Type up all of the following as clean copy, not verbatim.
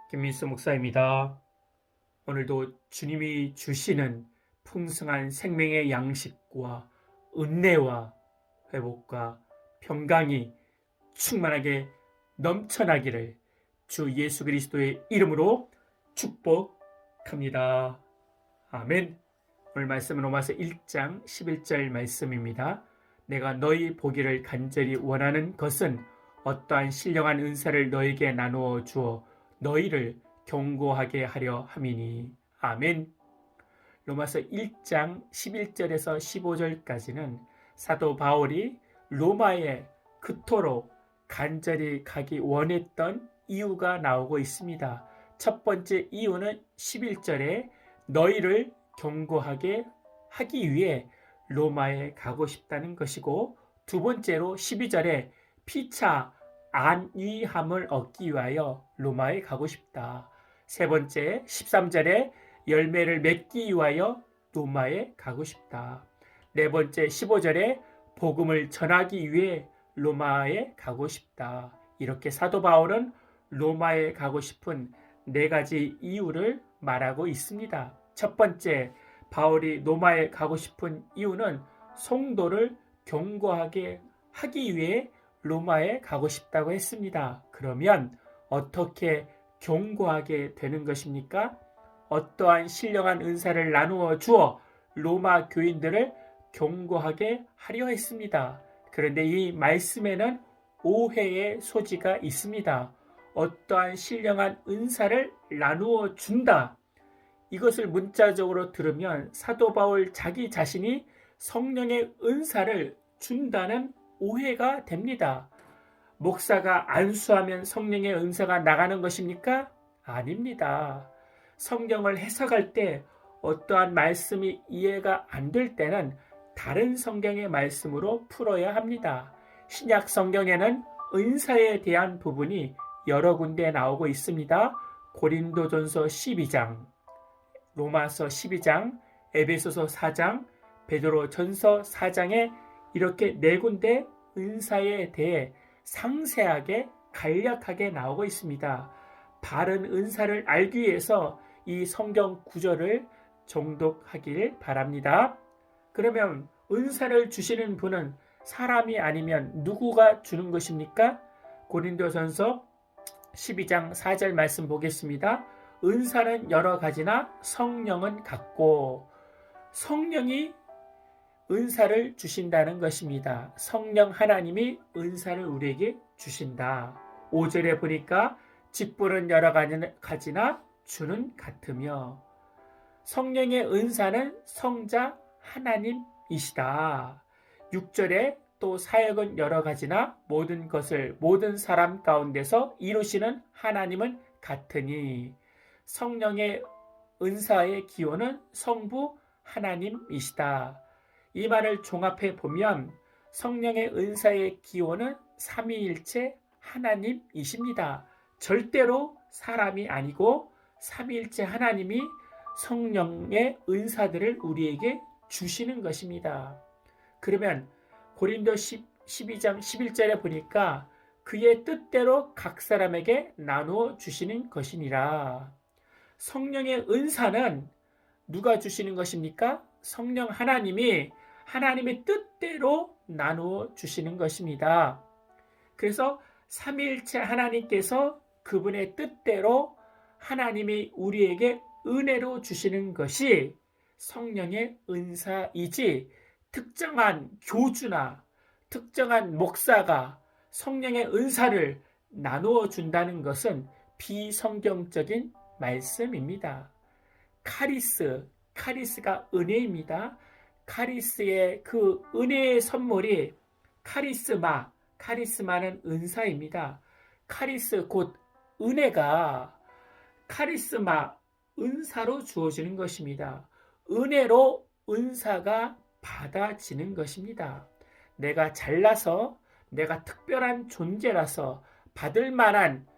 김민수 목사입니다. 오늘도 주님이 주시는 풍성한 생명의 양식과 은혜와 회복과 평강이 충만하게 넘쳐나기를 주 예수 그리스도의 이름으로 축복합니다. 아멘. 오늘 말씀은 로마서 1장 11절 말씀입니다. 내가 너희 보기를 간절히 원하는 것은 어떠한 신령한 은사를 너에게 나누어 주어 너희를 경고하게 하려 함이니. 아멘. 로마서 1장 11절에서 15절까지는 사도 바울이 로마에 그토록 간절히 가기 원했던 이유가 나오고 있습니다. 첫 번째 이유는 11절에 너희를 경고하게 하기 위해 로마에 가고 싶다는 것이고, 두 번째로 12절에 피차 안위함을 얻기 위하여 로마에 가고 싶다. 세 번째 13절에 열매를 맺기 위하여 로마에 가고 싶다. 네 번째 15절에 복음을 전하기 위해 로마에 가고 싶다. 이렇게 사도 바울은 로마에 가고 싶은 네 가지 이유를 말하고 있습니다. 첫 번째, 바울이 로마에 가고 싶은 이유는 성도를 경고하게 하기 위해 로마에 가고 싶다고 했습니다. 그러면 어떻게 경고하게 되는 것입니까? 어떠한 신령한 은사를 나누어 주어 로마 교인들을 경고하게 하려 했습니다. 그런데 이 말씀에는 오해의 소지가 있습니다. 어떠한 신령한 은사를 나누어 준다. 이것을 문자적으로 들으면 사도 바울 자기 자신이 성령의 은사를 준다는 오해가 됩니다. 목사가 안수하면 성령의 은사가 나가는 것입니까? 아닙니다. 성경을 해석할 때 어떠한 말씀이 이해가 안 될 때는 다른 성경의 말씀으로 풀어야 합니다. 신약 성경에는 은사에 대한 부분이 여러 군데 나오고 있습니다. 고린도전서 12장, 로마서 12장, 에베소서 4장, 베드로전서 4장에 이렇게 네 군데 은사에 대해 상세하게 간략하게 나오고 있습니다. 바른 은사를 알기 위해서 이 성경 구절을 정독하길 바랍니다. 그러면 은사를 주시는 분은 사람이 아니면 누구가 주는 것입니까? 고린도전서 12장 4절 말씀 보겠습니다. 은사는 여러 가지나 성령은 같고, 성령이 은사를 주신다는 것입니다. 성령 하나님이 은사를 우리에게 주신다. 5절에 보니까 직분은 여러 가지나 주는 같으며, 성령의 은사는 성자 하나님이시다. 6절에 또 사역은 여러 가지나 모든 것을 모든 사람 가운데서 이루시는 하나님은 같으니, 성령의 은사의 기호는 성부 하나님이시다. 이 말을 종합해 보면 성령의 은사의 기호는 삼위일체 하나님이십니다. 절대로 사람이 아니고 삼위일체 하나님이 성령의 은사들을 우리에게 주시는 것입니다. 그러면 고린도 12장 11절에 보니까 그의 뜻대로 각 사람에게 나누어 주시는 것이니라. 성령의 은사는 누가 주시는 것입니까? 성령 하나님이 하나님의 뜻대로 나누어 주시는 것입니다. 그래서 삼위일체 하나님께서 그분의 뜻대로 하나님이 우리에게 은혜로 주시는 것이 성령의 은사이지, 특정한 교주나 특정한 목사가 성령의 은사를 나누어 준다는 것은 비성경적인 말씀입니다. 카리스가 은혜입니다. 카리스의 그 은혜의 선물이 카리스마는 은사입니다. 카리스 곧 은혜가 카리스마, 은사로 주어지는 것입니다. 은혜로 은사가 받아지는 것입니다. 내가 잘나서, 내가 특별한 존재라서 받을 만한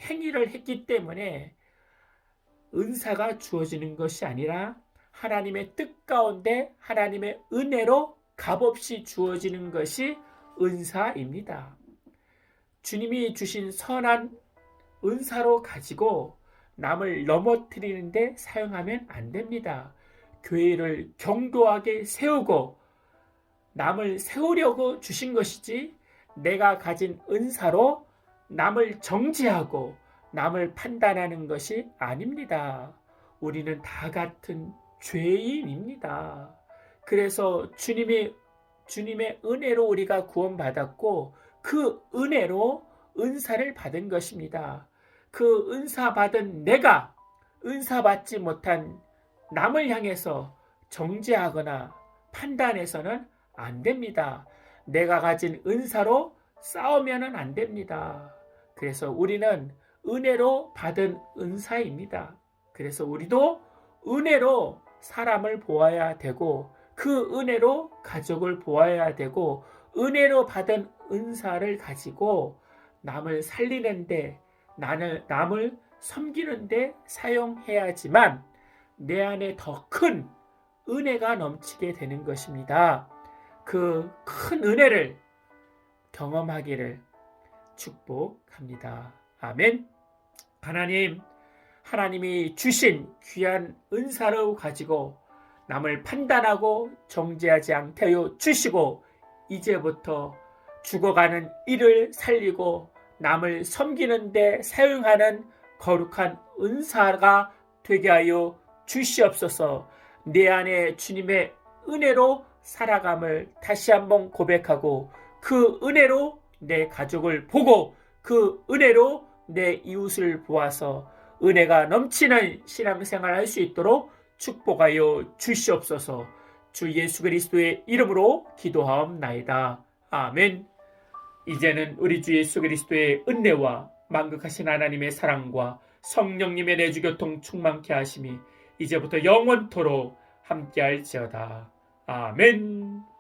행위를 했기 때문에 은사가 주어지는 것이 아니라 하나님의 뜻 가운데 하나님의 은혜로 값없이 주어지는 것이 은사입니다. 주님이 주신 선한 은사로 가지고 남을 넘어뜨리는데 사용하면 안 됩니다. 교회를 견고하게 세우고 남을 세우려고 주신 것이지 내가 가진 은사로 남을 정죄하고 남을 판단하는 것이 아닙니다. 우리는 다 같은 죄인입니다. 그래서 주님의 은혜로 우리가 구원받았고 그 은혜로 은사를 받은 것입니다. 그 은사 받은 내가 은사 받지 못한 남을 향해서 정죄하거나 판단해서는 안 됩니다. 내가 가진 은사로 싸우면은 안 됩니다. 그래서 우리는 은혜로 받은 은사입니다. 그래서 우리도 은혜로 사람을 보아야 되고 그 은혜로 가족을 보아야 되고 은혜로 받은 은사를 가지고 남을 살리는데 남을 섬기는데 사용해야지만 내 안에 더 큰 은혜가 넘치게 되는 것입니다. 그 큰 은혜를 경험하기를 축복합니다. 아멘. 하나님이 주신 귀한 은사를 가지고 남을 판단하고 정죄하지 않게 하여 주시고 이제부터 죽어가는 이를 살리고 남을 섬기는 데 사용하는 거룩한 은사가 되게 하여 주시옵소서. 내 안에 주님의 은혜로 살아감을 다시 한번 고백하고 그 은혜로 내 가족을 보고 그 은혜로 내 이웃을 보아서 은혜가 넘치는 신앙생활을 할 수 있도록 축복하여 주시옵소서. 주 예수 그리스도의 이름으로 기도하옵나이다. 아멘. 이제는 우리 주 예수 그리스도의 은혜와 만극하신 하나님의 사랑과 성령님의 내주교통 충만케 하심이 이제부터 영원토록 함께할지어다. 아멘.